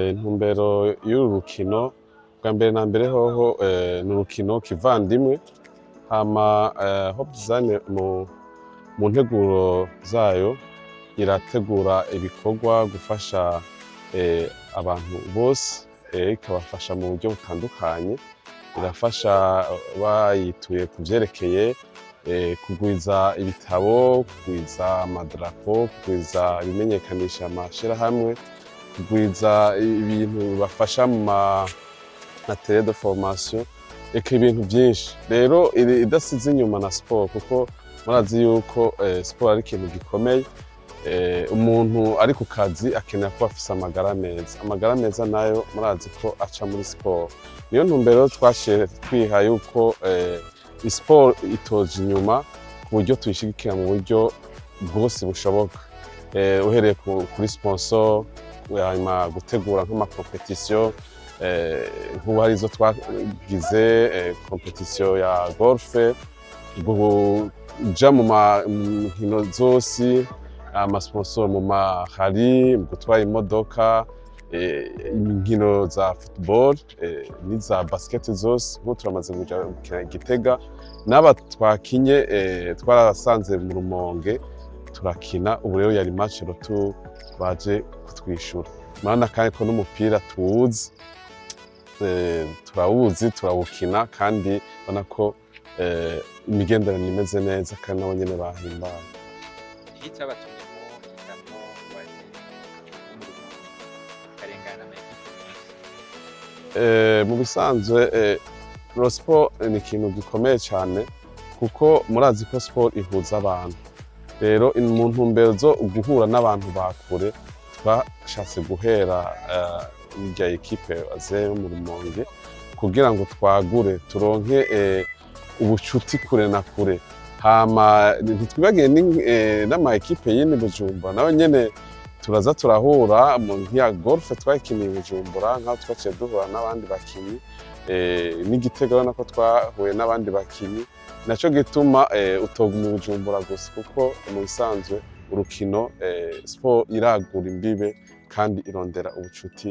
intumbero y'uru rukino bwa mbere na mbere hoho ni urukino kivandimwe hama Hope Design mu nteguro zayo irategura ibikorwa gufasha abantu bose ikabafasha mu buryo butandukanye, irafasha bayituye ku vyerekeye kugwiza ibitabo, kugwiza amadarapo, kugwiza ibimenyekanisha amashirahamwe, kugwiza ibintu bibafasha mu matériel de formation, eka ibintu vyinshi. Rero idasize inyuma na sport kuko murazi yuko sport ari ikintu gikomeye. Umuntu ari ku kazi akenera kuba afise amagara meza. Amagara meza nayo murazi ko aca muri sport. Niyo ntumbero twashize twiha yuko sport itoje inyuma ku buryo tuyishigikira mu buryo bwose bushoboka. Uhereye kuri sponsor, hanyuma gutegura nk'amakompetisiyo, nk'ubu hari izo twagize kompetisiyo ya golfe, kuja mu nkino zose, amasponsor mu mahari, mu gutwara imodoka, inkino za football n'iza basket zose, nk'ubu turamaze gukina Gitega, n'aba twakinye twarasanze mu Rumonge turakina, ubu rero yari match retour baje kutwishura. Murabona kandi ko n'umupira tuwuzi, turawuzi, turawukina kandi ubona ko imigenderanire imeze neza kandi nabo nyene bahimbawe. Mu bisanzwe sport ni ikintu gikomeye cyane kuko murazi ko sport ihuza abantu. Rero mu ntumbero zo guhura n'abantu bakure twashatse guhera irya ekipe aze mu Rumonge kugira ngo twagure turonke ubucuti kure na kure. Hama ntitwibagiye n'ama ekipe yindi Bujumbura nawe nyene turaza turahura mu nk'iya golf twakiniye Bujumbura, nkaho twaciye duhura n'abandi bakinyi n'Igitega urabona ko twahuye n'abandi bakinyi. Naco gituma utoguma Bujumbura gusa kuko mu bisanzwe urukino sport iragura imbibe kandi irondera ubucuti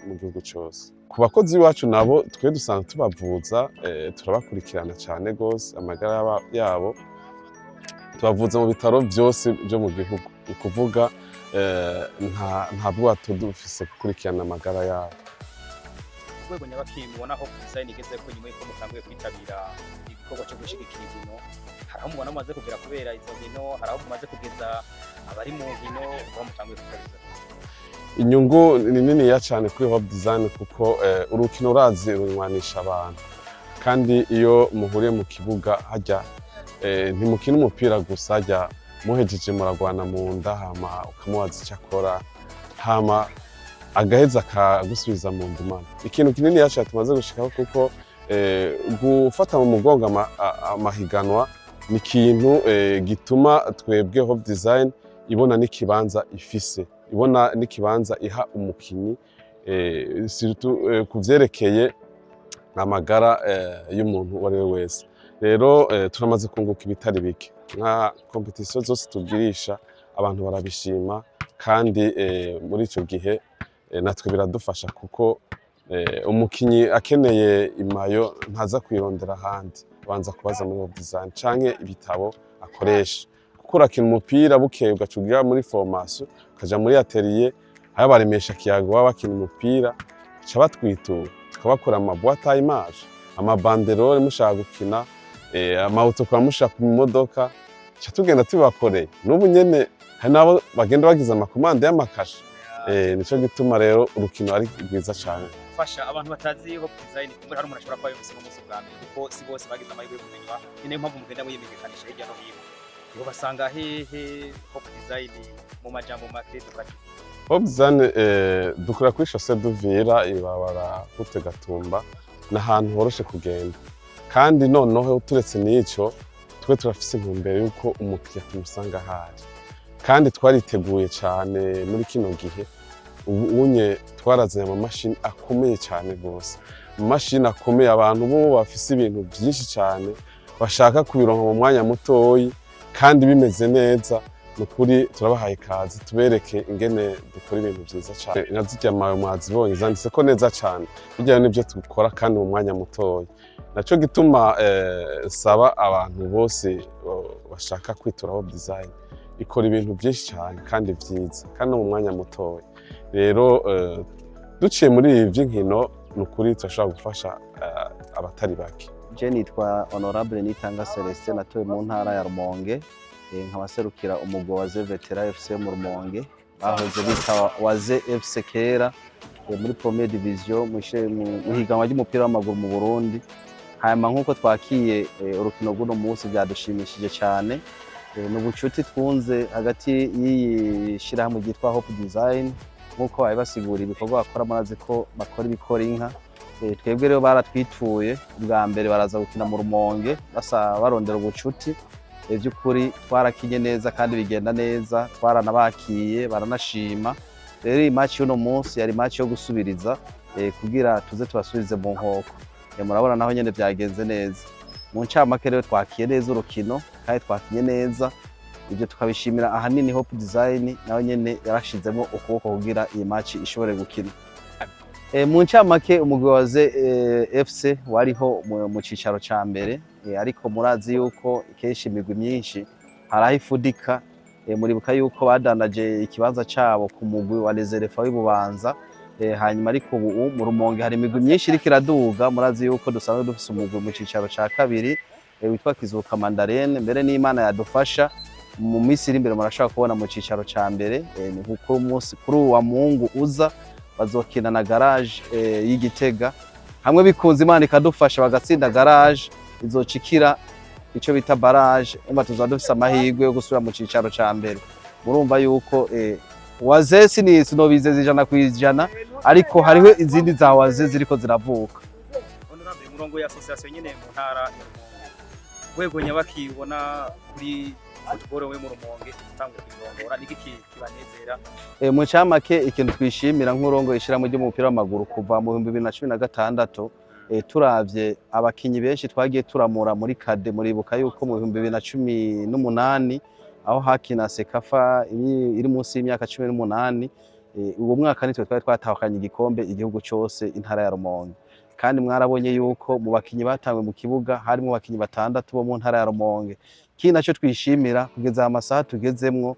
mu gihugu cyose. Ku bakozi bacu nabo twe dusanzwe tubavuza, turabakurikirana cyane gose amagara yabo, tubavuza mu bitaro byose byo mu gihugu, ukuvuga nta bwato dufise gukurikirana amagara yabo. Urwego nyabaki mubona Hope Design igeze ko nyuma y'uko mutanguye kwitabira igikorwa cyo gushigikira inkino, hari aho mubona mumaze kugera kubera izo nkino, hari aho mumaze kugeza abari mu nkino aho mutanguye kwitabira? Inyungu ni niniya cyane kuri Hope Design kuko urukino urazi runywanisha abantu, kandi iyo muhuriye mu kibuga hajya ntimukina umupira gusa, hajya muhejeje muragwana mu nda, hama ukamubaza icyo akora, hama agaheza akagusubiza mu ndumane. Ikintu kinini yacu tumaze gushikaho kuko gufata mu mugongo amahiganwa ni ikintu gituma twebwe Hope Design ibona n'ikibanza ifise, ibona n'ikibanza iha umukinyi ku vyerekeye amagara y'umuntu uwo ari we wese. Rero turamaze kunguka ibitari bike, nka kompetisiyo zose tugirisha abantu barabishima, kandi muri ico gihe natwe biradufasha kuko umukinyi akeneye imayo ntaza kwirondera ahandi, abanza kubaza muri Hope Design canke ibitabo akoresha. Kuko urakina umupira bukeye ugaca ugira muri formation, ukaja muri atelier, aho baremesha kiyago baba bakina umupira, baca batwitura tukabakora amaboîte à image, amabanderole mushaka gukina, amawutokora mushaka mu modoka, ca tugenda tubakoreye. N'ubu nyene hari nabo bagenda bagize amakomande y'amakashe. Nico gituma rero urukino ari rwiza cyane. Fasha abantu batazi Hope Design, kumbe hari umuntu ashobora kuba yumvise umunsi bwa mbere kuko si bose bagize amahirwe yo kumenywa, ni nayo mpamvu mugenda muyimenyekanisha hirya no hino. Ngo basanga hehe Hope Design mu majambo make dufashe? Hope Design dukora kuri Chaussée d'Uvira, ibabara Route Gatumba, n'ahantu horoshe kugenda, kandi noneho turetse n'ico twe turafise intumbero yuko umukiriya tumusanga ahari, kandi twariteguye cyane muri kino gihe. Unye twarazanye amamashini akomeye cyane gose, amamashini akomeye, abantu bo bafise ibintu byinshi cyane bashaka kubironka mu mwanya mutoyi kandi bimeze neza, nukuri turabahaye ikaze tubereke ingene dukora ibintu vyiza cane nka zirya mawe mwazibonye zanditseko neza cane burya nivyo dukora kandi mu mwanya mutoya naco gituma saba abantu bose bashaka kwitura Hope Design ikora ibintu vyinshi cane kandi vyiza kandi mu mwanya mutoya rero duciye muri ibi vy'inkino nukuri turashobora gufasha abatari bake. Je nitwa Honorable Nitanga Celestin natuye mu ntara ya Rumonge nkabaserukira umugwi wa Veterana FC mu Rumonge bahoze bita waze FC kera muri Première Division mu higanwa ry'umupira w'amaguru mu Burundi. Hanyuma nkuko twakiye urukino rw'uno munsi byadushimishije cyane n'ubucuti twunze hagati y'ishirahamwe ryitwa Hope Design nkuko bari basigura ibikorwa bakora murazi ko bakora ibikora inka. Twebwe rero baratwituye ubwa mbere baraza gukina mu Rumonge barondera ubucuti by'ukuri twarakinye neza kandi bigenda neza twaranabakiye baranashima. Rero iyi match y'uno munsi yari match yo gusubiriza kugira tuze tubasubize mu nkoko murabona naho nyene byagenze neza mu ncamake rero twakiye neza urukino kandi twakinye neza ibyo tukabishimira ahanini Hope Design naho nyene yarashizemo ukuboko kugira iyi match ishobore gukina. Mu ncamake umugwi wa FC wariho mu cicaro ca mbere ariko murazi yuko kenshi imigwi myinshi haraho ifudika muribuka yuko badandaje ikibanza cabo ku mugwi wa Reserve w'Ibubanza hanyuma ariko ubu mu Rumonge hari imigwi myinshi iriko iraduga murazi yuko dusanzwe dufise umugwi mu cicaro ca kabiri witwa Kizuka Mandarene mbere n'Imana yadufasha mu minsi iri imbere murashaka kubona mu cicaro ca mbere ni kuko umunsi kuri uwa Mungu uza bazokina na Garage y'Igitega hamwe bikunze Imana ikadufasha bagatsinda Garage izocikira ico bita barrage tuzadufise amahirwe yo gusubira mu cicaro ca mbere. Murumva yuko waze sinobizeza ijana kwijana ariko hariho izindi za waze ziriko ziravuka. Honorable murongo ya association nyene mu ntara ya Rumonge wego nyabakibona kuri football we mu Rumonge tutangwe kwirongora niki kibanezera mu camake ikintu twishimira nk'urongo ishiramo ry'umupira w'amaguru kuva mu 2016 turavye abakinyi benshi twagiye turamura muri kade muribuka yuko mu 2018 aho hakina Sekafa iri munsi y'imyaka 18 uwo mwaka nitwe twari twatahukanye igikombe igihugu cyose intara ya Rumonge kandi mwarabonye yuko mu bakinyi batangwe mu kibuga harimo abakinyi batandatu bo mu ntara ya Rumonge kindi naco twishimira kugeza amasaha tugezemwo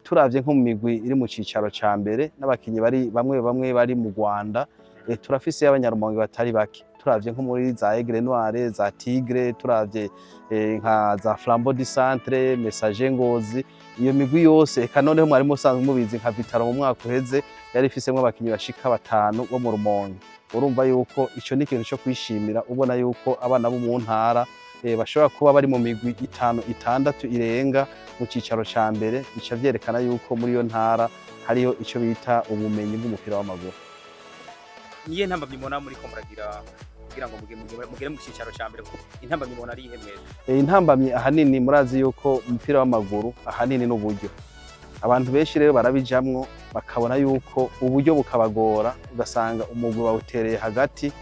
turavye nko mu migwi iri mu cicaro ca mbere n'abakinyi bari bamwe bari mu Rwanda turafise y'abanyarumonge batari bake turavye nko muri za Aigle Noire za Tigre turavye nka za Flambeau du Centre Messager Ngozi iyo migwi yose kanoneho mwari musanzwe mubizi nka Vitaro mu mwaka uheze yari ifisemwe abakinyi bashika 5 bo mu Rumonge. Urumva yuko ico ni ikintu cyo kwishimira ubona yuko abana bo mu ntara bashobora kuba bari mu migwi 5-6 irenga mu cicaro ca mbere bica vyerekana yuko muri iyo ntara hariho ico bita ubumenyi bw'umupira w'amaguru. Niye ntambamye mubona muri ko muragira kugira ngo mugere mu cicaro ca mbere intambamye mubona ari ihemwe intambamye ahanini murazi yuko umupira w'amaguru ahanini n'uburyo abantu benshi rero barabijamwo bakabona yuko uburyo bukabagora ugasanga umugwi bawutereye hagati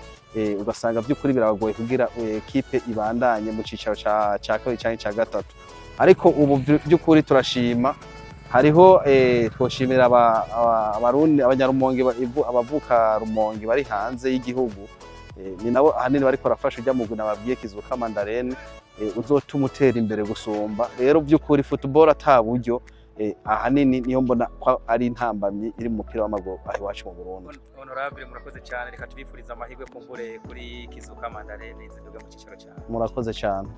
ugasanga by'ukuri birabagoye kugira equipe ibandanye mu cicaro ca kabiri canke ca gatatu ariko ubu by'ukuri turashima hariho twoshimira abarundi abanyarumonge abavuka Rumonge bari hanze y'igihugu ni nabo ahanini bariko barafasha ujya mugwi nababwiye Kizuka Mandarene uzotuma utera imbere gusumba. Rero by'ukuri football ataburyo ahanini niyo mbona ko ari intambamyi iri mu mupira w'amaguru aho iwacu mu Burundi. Honorable murakoze cyane reka tubifuriza amahirwe kumbure kuri Kizuka Mandarene izinduga mu cicaro cyane. Murakoze cyane.